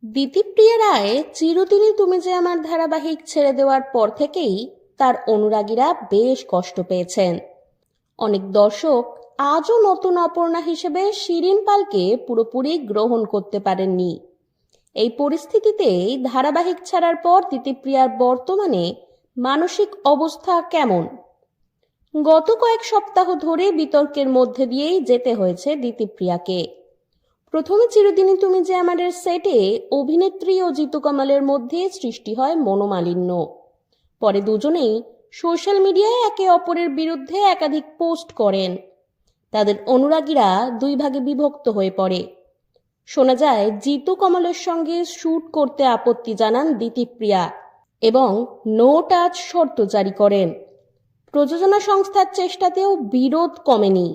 দিতিপ্রিয়া রায় চিরদিনই তুমি যে আমার ধারাবাহিক ছেড়ে দেওয়ার পর থেকেই তার অনুরাগীরা বেশ কষ্ট পেয়েছেন। অনেক দর্শক আজও নতুন অপর্ণা হিসেবে শিরিন পালকে পুরোপুরি গ্রহণ করতে পারেননি। এই পরিস্থিতিতেই ধারাবাহিক ছাড়ার পর দিতিপ্রিয়ার বর্তমানে মানসিক অবস্থা কেমন? গত কয়েক সপ্তাহ ধরে বিতর্কের মধ্যে দিয়েই যেতে হয়েছে দিতিপ্রিয়াকে। প্রথমে চিরদিনই তুমি যে আমাদের সেটে অভিনেত্রী ও জিতু কামালের মধ্যে সৃষ্টি হয় মনোমালিন্য। পরে দুজনেই সোশ্যাল মিডিয়ায় একে অপরের বিরুদ্ধে একাধিক পোস্ট করেন। তাদের অনুরাগীরা দুই ভাগে বিভক্ত হয়ে পড়ে। শোনা যায় জিতু কমলের সঙ্গে শ্যুট করতে আপত্তি জানান দিতিপ্রিয়া এবং নো টাচ শর্ত জারি করেন। প্রযোজনা সংস্থার চেষ্টাতেও বিরোধ কমেনি।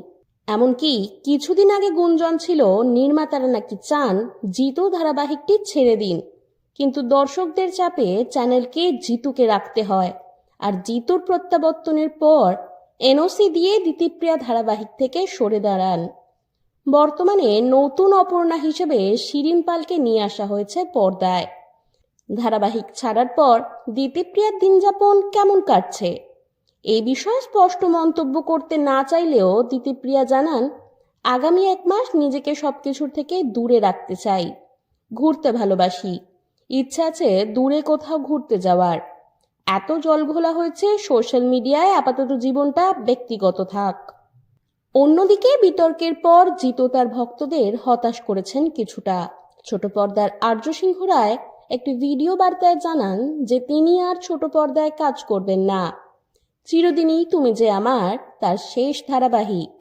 এমনকি কিছুদিন আগে গুঞ্জন ছিল নির্মাতারা নাকি চান জিতু ধারাবাহিকটি ছেড়ে দিন, কিন্তু দর্শকদের চাপে চ্যানেলকে জিতুকে রাখতে হয়। আর জিতুর প্রত্যাবর্তনের পর এনওসি দিয়ে দিতিপ্রিয়া ধারাবাহিক থেকে সরে দাঁড়ান। বর্তমানে নতুন অপর্ণা হিসেবে শিরিন পালকে নিয়ে আসা হয়েছে পর্দায়। ধারাবাহিক ছাড়ার পর দিতিপ্রিয়ার দিনযাপন কেমন কাটছে এই বিষয়ে স্পষ্ট মন্তব্য করতে না চাইলেও দিতিপ্রিয়া জানান, আগামী 1 মাস নিজেকে সবকিছুর থেকে দূরে রাখতে চাই। ঘুরতে ভালোবাসি, ইচ্ছা আছে দূরে কোথাও ঘুরতে যাওয়ার। এত জলঘোলা হয়েছে সোশ্যাল মিডিয়ায়, আপাতত জীবনটা ব্যক্তিগত থাক। অন্যদিকে বিতর্কের পর জিতু তার ভক্তদের হতাশ করেছেন কিছুটা। ছোট পর্দার আর্য সিংহ রায় একটি ভিডিও বার্তায় জানান যে তিনি আর ছোট পর্দায় কাজ করবেন না। চিরদিনই তুমি যে আমার তার শেষ ধারাবাহিক।